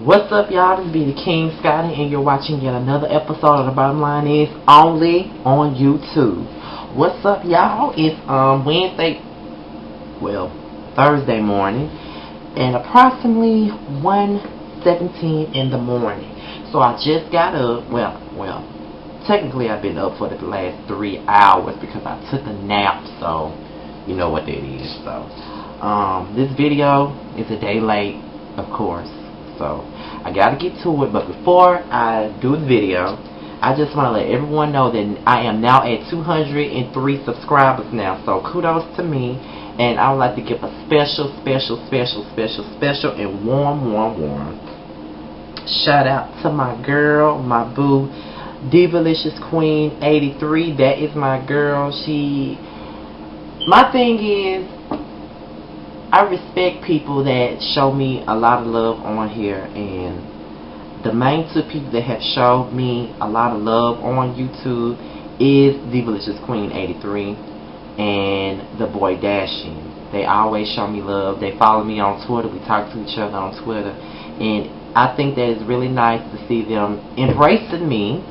What's up, y'all? This be the King Scotty, and you're watching yet another episode of The Bottom Line Is only on YouTube. What's up, y'all? It's Thursday morning, and approximately 1:17 in the morning. So I just got up. Well, technically I've been up for the last 3 hours because I took a nap. So you know what that is. So this video is a day late, of course. So I gotta get to it, but before I do the video, I just want to let everyone know that I am now at 203 subscribers now. So kudos to me, and I would like to give a special and warm shout out to my girl, my boo, Divalicious Queen 83. That is my girl. My thing is, I respect people that show me a lot of love on here, and the main two people that have showed me a lot of love on YouTube is Divalicious Queen 83 and the boy Dashing. They always show me love. They follow me on Twitter. We talk to each other on Twitter, and I think that it's really nice to see them embracing me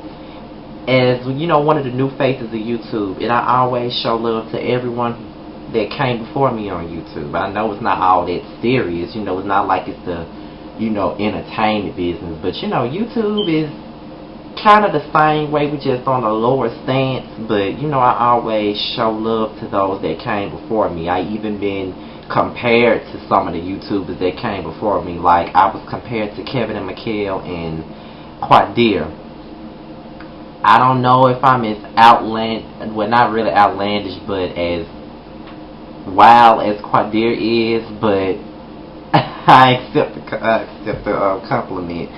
as, you know, one of the new faces of YouTube. And I always show love to everyone that came before me on YouTube. I know it's not all that serious, you know, it's not like it's the, you know, entertainment business, but you know, YouTube is kind of the same way, we just on a lower stance. But you know, I always show love to those that came before me. I even been compared to some of the YouTubers that came before me. Like, I was compared to Kevin and Mikhail and Quadir. I don't know if I'm as outlandish, well, not really outlandish, but as wild as Quadir is, but I accept the compliment.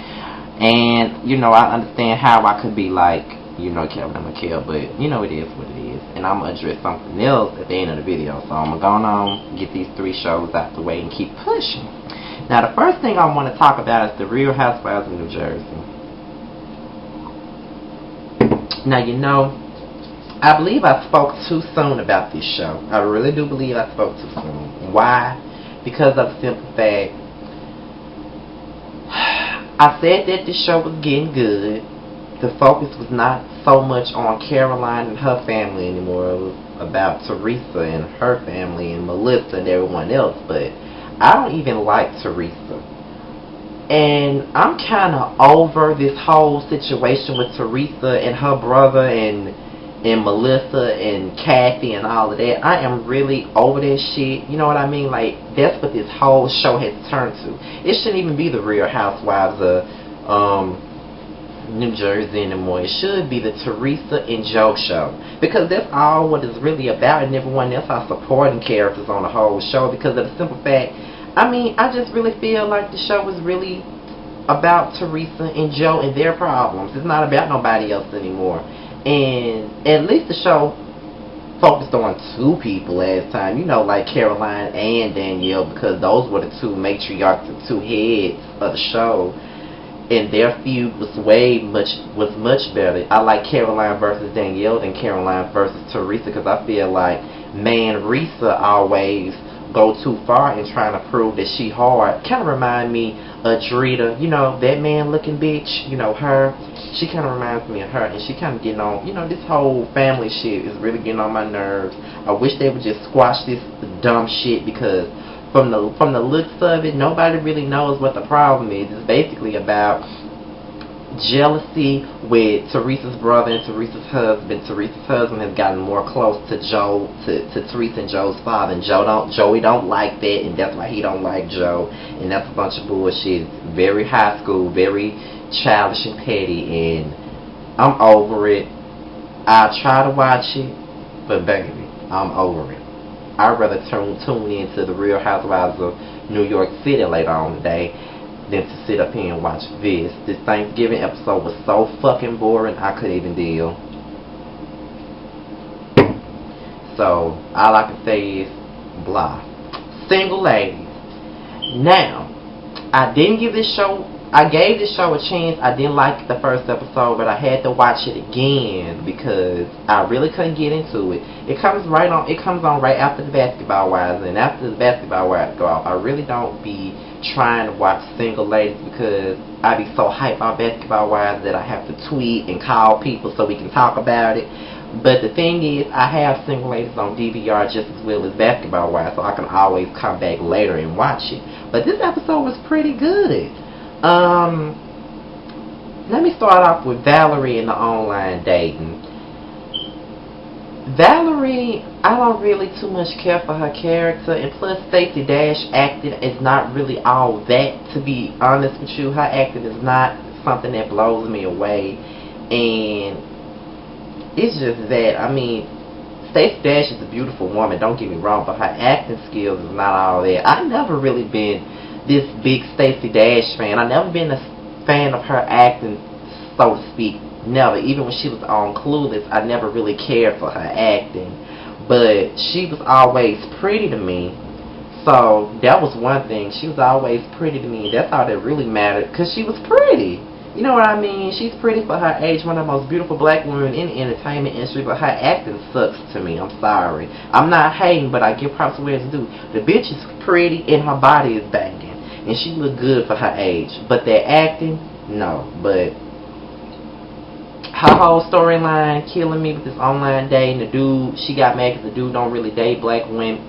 And you know, I understand how I could be like, you know, Kevin and Mikhail, but you know, it is what it is. And I'm gonna address something else at the end of the video. So I'm gonna go on, get these 3 shows out the way, and keep pushing. Now, the first thing I want to talk about is the Real Housewives of New Jersey. Now, you know, I believe I spoke too soon about this show. I really do believe I spoke too soon. Why? Because of the simple fact, I said that this show was getting good. The focus was not so much on Caroline and her family anymore. It was about Teresa and her family and Melissa and everyone else. But I don't even like Teresa. And I'm kind of over this whole situation with Teresa and her brother and Melissa and Kathy and all of that. I am really over that shit. You know what I mean? Like, that's what this whole show has turned to. It shouldn't even be the Real Housewives of New Jersey anymore. It should be the Teresa and Joe show, because that's all what it's really about, and everyone else are supporting characters on the whole show. Because of the simple fact, I mean, I just really feel like the show is really about Teresa and Joe and their problems. It's not about nobody else anymore. And at least the show focused on 2 people last time, you know, like Caroline and Danielle, because those were the 2 matriarchs, the 2 heads of the show, and their feud was much better. I like Caroline versus Danielle than Caroline versus Teresa, because I feel like Risa always go too far in trying to prove that she hard. Kind of remind me of Drita, you know, that man looking bitch, you know, her. She kind of reminds me of her, and she kind of getting on, you know, this whole family shit is really getting on my nerves. I wish they would just squash this dumb shit, because from the looks of it, nobody really knows what the problem is. It's basically about jealousy with Teresa's brother and Teresa's husband. Teresa's husband has gotten more close to Joe, to Teresa and Joe's father, and Joey don't like that, and that's why he don't like Joe, and that's a bunch of bullshit. It's very high school, very childish and petty, and I'm over it. I try to watch it, but baby, I'm over it. I'd rather tune into the Real Housewives of New York City later on today than to sit up here and watch this. This Thanksgiving episode was so fucking boring, I couldn't even deal. So all I can say is blah. Single ladies. Now, I didn't give this show I gave this show a chance. I didn't like the first episode, but I had to watch it again because I really couldn't get into it. It comes on right after the Basketball Wives, and after the Basketball Wives go off, I really don't be trying to watch single ladies because I be so hyped on Basketball Wives that I have to tweet and call people so we can talk about it. But the thing is, I have single ladies on DVR just as well as Basketball Wives, so I can always come back later and watch it. But this episode was pretty good. Let me start off with Valerie and the online dating. Valerie, I don't really too much care for her character, and plus Stacey Dash acting is not really all that, to be honest with you. Her acting is not something that blows me away, and it's just that, I mean, Stacey Dash is a beautiful woman, don't get me wrong, but her acting skills is not all that. I've never really been this big Stacey Dash fan. I've never been a fan of her acting, so to speak. Never. Even when she was on Clueless, I never really cared for her acting. But she was always pretty to me. So that was one thing. She was always pretty to me. That's all that really mattered, because she was pretty. You know what I mean? She's pretty for her age, one of the most beautiful black women in the entertainment industry, but her acting sucks to me. I'm sorry. I'm not hating, but I give props where it's due. The bitch is pretty and her body is banging, and she look good for her age. But that acting, no. But her whole storyline killing me with this online dating. The dude, she got mad because the dude don't really date black women.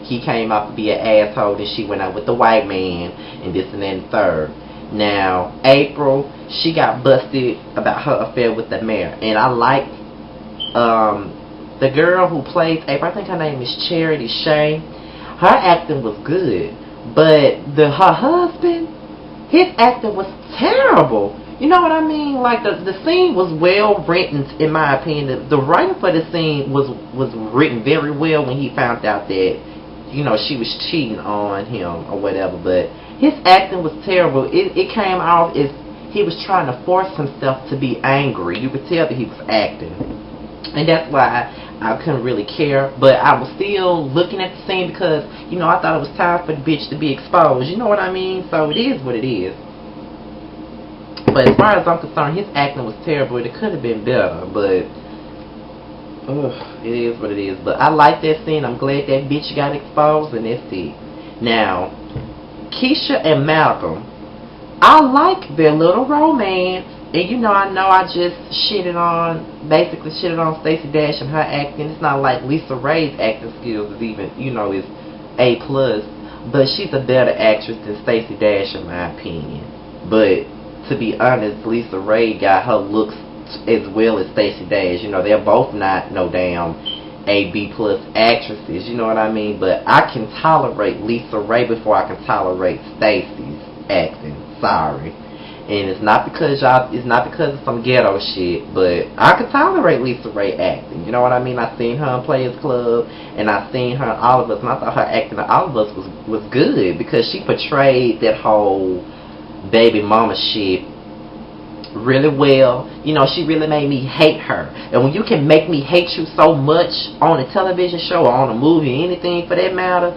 He came out to be an asshole, then she went out with the white man, and this and that and third. Now, April, she got busted about her affair with the mayor. And I like the girl who plays April. I think her name is Charity Shay. Her acting was good. But her husband, his acting was terrible. You know what I mean? Like, the scene was well written, in my opinion. The writing for the scene was written very well when he found out that, you know, she was cheating on him or whatever. But his acting was terrible. It came off as he was trying to force himself to be angry. You could tell that he was acting. And that's why I couldn't really care. But I was still looking at the scene because, you know, I thought it was time for the bitch to be exposed. You know what I mean? So it is what it is. But as far as I'm concerned, his acting was terrible. It could have been better. But it is what it is. But I like that scene. I'm glad that bitch got exposed, and that's it. Now, Keisha and Malcolm, I like their little romance. And you know I just basically shitted on Stacey Dash and her acting. It's not like Lisa Ray's acting skills is even, you know, is A+. But she's a better actress than Stacey Dash in my opinion. But to be honest, Lisa Ray got her looks as well as Stacey Dash. You know, they're both not no damn A/B+ actresses, you know what I mean? But I can tolerate Lisa Ray before I can tolerate Stacey's acting. Sorry. And it's not because of some ghetto shit, but I can tolerate Lisa Ray acting. You know what I mean? I seen her in Players Club, and I seen her in All of Us, and I thought her acting in All of Us was good because she portrayed that whole baby mama shit really well. You know, she really made me hate her. And when you can make me hate you so much on a television show or on a movie, anything for that matter,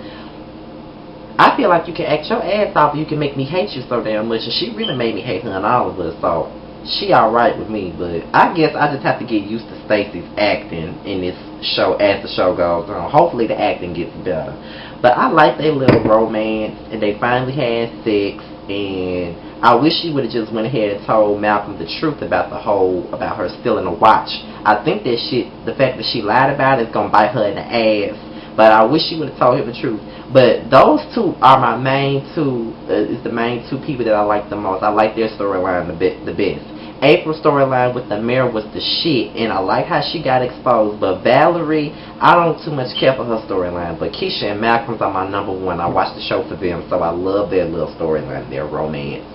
I feel like you can act your ass off and you can make me hate you so damn much. And she really made me hate her and All of Us. So she alright with me. But I guess I just have to get used to Stacey's acting in this show as the show goes on. Hopefully the acting gets better. But I like their little romance, and they finally had sex. And I wish she would have just went ahead and told Malcolm the truth about her stealing a watch. I think that the fact that she lied about it is gonna bite her in the ass. But I wish she would have told him the truth. But those two are my main two. Is the main two people that I like the most. I like their storyline the best. April's storyline with the mayor was the shit, and I like how she got exposed. But Valerie, I don't too much care for her storyline. But Keisha and Malcolm's are my number one. I watch the show for them, so I love their little storyline, their romance.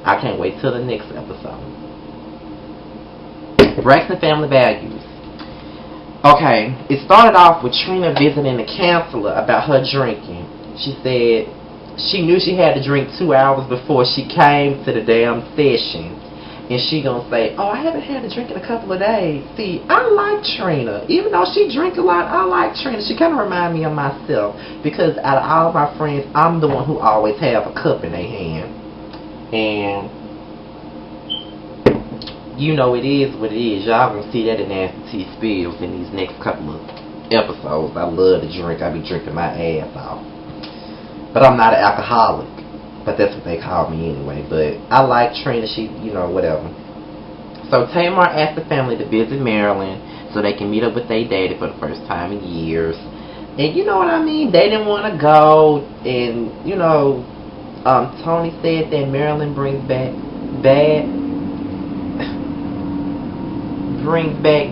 I can't wait till the next episode. Braxton Family Values. Okay, it started off with Trina visiting the counselor about her drinking. She said she knew she had to drink 2 hours before she came to the damn session. And she gonna say, oh, I haven't had a drink in a couple of days. See, I like Trina. Even though she drink a lot, I like Trina. She kind of remind me of myself. Because out of all of my friends, I'm the one who always have a cup in their hand. And you know, it is what it is. Y'all gonna see that in nasty tea spills in these next couple of episodes. I love to drink. I be drinking my ass off. But I'm not an alcoholic. But that's what they call me anyway. But I like Trina. She, you know, whatever. So Tamar asked the family to visit Maryland so they can meet up with their daddy for the first time in years. And you know what I mean? They didn't want to go. And, you know, Tony said that Maryland brings back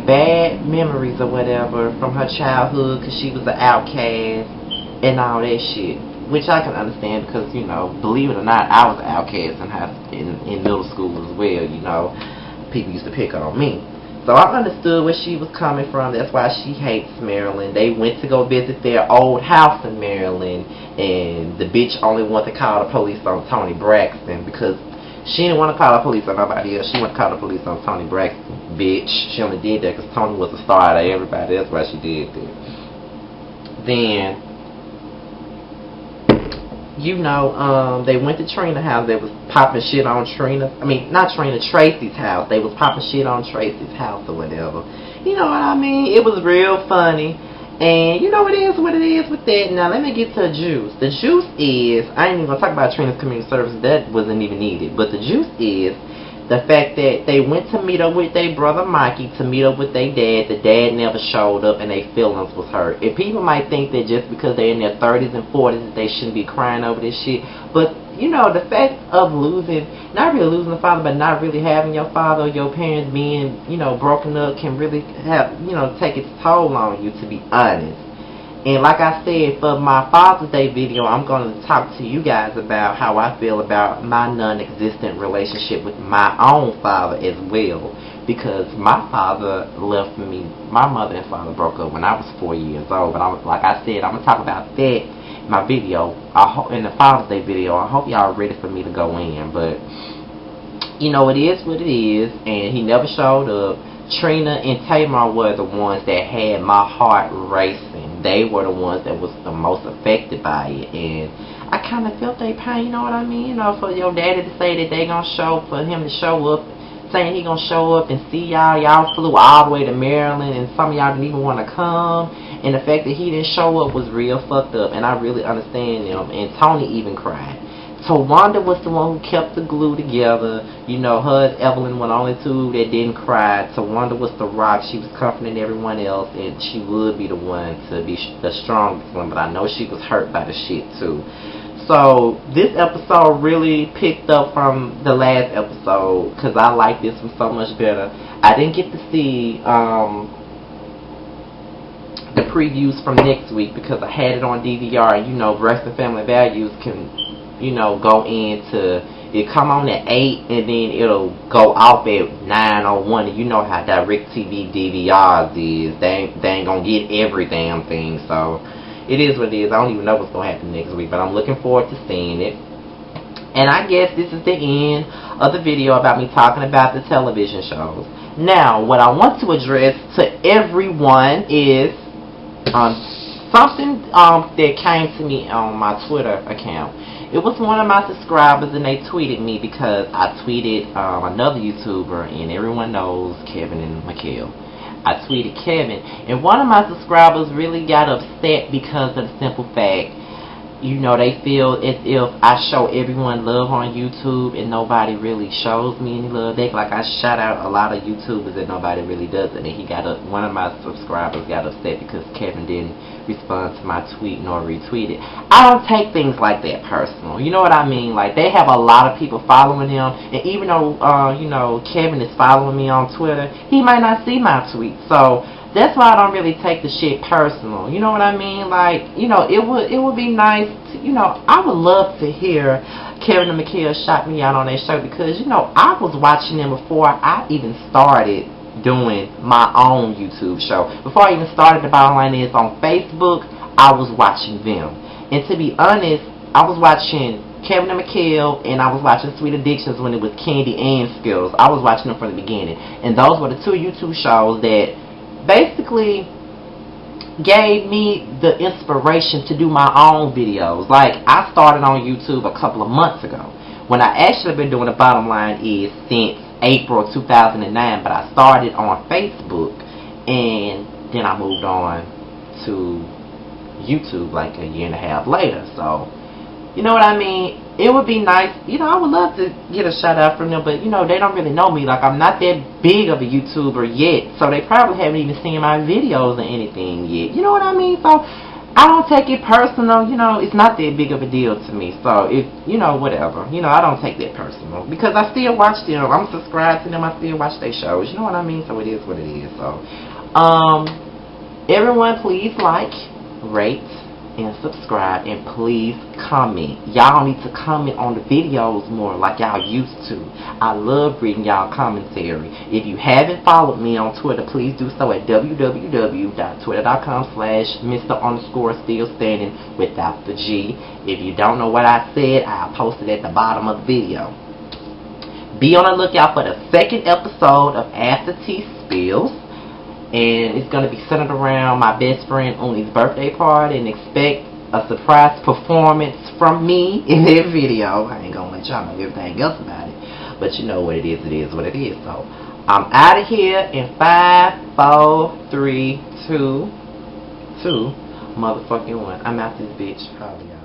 bad memories or whatever from her childhood because she was an outcast and all that shit. Which I can understand because, you know, believe it or not, I was an outcast in middle school as well, you know. People used to pick on me. So I understood where she was coming from. That's why she hates Maryland. They went to go visit their old house in Maryland, and the bitch only wanted to call the police on Tony Braxton because she didn't want to call the police on nobody else. She wanted to call the police on Tony Braxton, bitch. She only did that because Tony was the star out of everybody. That's why she did that. Then, you know, they went to Trina's house. They was popping shit on Tracy's house. They was popping shit on Tracy's house or whatever. You know what I mean? It was real funny. And you know, it is what it is with that. Now, let me get to the juice. The juice is, I ain't even going to talk about Trina's community service. That wasn't even needed. But the juice is the fact that they went to meet up with their brother Mikey to meet up with their dad. The dad never showed up and their feelings was hurt. And people might think that just because they're in their 30s and 40s that they shouldn't be crying over this shit. But, you know, the fact of losing, not really losing a father, but not really having your father or your parents being, you know, broken up can really have, you know, take its toll on you, to be honest. And like I said, for my Father's Day video, I'm going to talk to you guys about how I feel about my non-existent relationship with my own father as well. Because my father left me, my mother and father broke up when I was 4 years old. But like I said, I'm going to talk about that in my video, in the Father's Day video. I hope y'all are ready for me to go in. But, you know, it is what it is. And he never showed up. Trina and Tamar were the ones that had my heart racing. They were the ones that was the most affected by it, and I kind of felt their pain, you know what I mean? You know, for your daddy to say that they gonna for him to show up, saying he gonna show up and see y'all. Y'all flew all the way to Maryland, and some of y'all didn't even want to come, and the fact that he didn't show up was real fucked up, and I really understand them, and Tony even cried. So Wanda was the one who kept the glue together. You know, her and Evelyn were the only two that didn't cry. So Wanda was the rock. She was comforting everyone else, and she would be the one to be the strongest one. But I know she was hurt by the shit too. So this episode really picked up from the last episode because I like this one so much better. I didn't get to see the previews from next week because I had it on DVR. You know, Braxton Family Values can, you know, go into, it come on at 8 and then it'll go off at 9:01, and you know how DirecTV DVRs is. They ain't gonna get every damn thing, so it is what it is. I don't even know what's gonna happen next week, but I'm looking forward to seeing it. And I guess this is the end of the video about me talking about the television shows. Now, what I want to address to everyone is something that came to me on my Twitter account. It was one of my subscribers, and they tweeted me because I tweeted another YouTuber, and everyone knows Kevin and Mikhail. I tweeted Kevin, and one of my subscribers really got upset because of the simple fact, you know, they feel as if I show everyone love on YouTube and nobody really shows me any love. They like I shout out a lot of YouTubers and nobody really does it. And he got one of my subscribers got upset because Kevin didn't respond to my tweet nor retweet it. I don't take things like that personal. You know what I mean? Like, they have a lot of people following him, and even though you know, Kevin is following me on Twitter, he might not see my tweet. So that's why I don't really take the shit personal. You know what I mean? Like, you know, it would be nice to, you know, I would love to hear Kevin and Mikhail shout me out on their show because, you know, I was watching them before I even started doing my own YouTube show. Before I even started the bottom line is on Facebook, I was watching them. And to be honest, I was watching Kevin and Mikhail, and I was watching Sweet Addictions when it was Candy and Skittles. I was watching them from the beginning. And those were the two YouTube shows that basically gave me the inspiration to do my own videos. Like, I started on YouTube a couple of months ago. When I actually been doing the bottom line is since April 2009, but I started on Facebook and then I moved on to YouTube like a year and a half later. So, you know what I mean? It would be nice, you know, I would love to get a shout out from them, but you know, they don't really know me. Like, I'm not that big of a YouTuber yet, so they probably haven't even seen my videos or anything yet. You know what I mean? So I don't take it personal. You know, it's not that big of a deal to me. So if, you know, whatever, you know, I don't take that personal because I still watch them. I'm subscribed to them. I still watch their shows. You know what I mean? So it is what it is. So everyone, please like, rate, and subscribe, and please comment. Y'all need to comment on the videos more like y'all used to. I love reading y'all commentary. If you haven't followed me on Twitter, please do so at www.twitter.com/Mr_Still Standing without the G. If you don't know what I said, I'll post it at the bottom of the video. Be on the lookout for the second episode of After Tea Spills. And it's going to be centered around my best friend Uni's birthday party, and expect a surprise performance from me in that video. I ain't going to let y'all know everything else about it, but you know what it is what it is. So I'm out of here in 5, 4, 3, 2, 2, motherfucking 1. I'm out this bitch. Probably, y'all.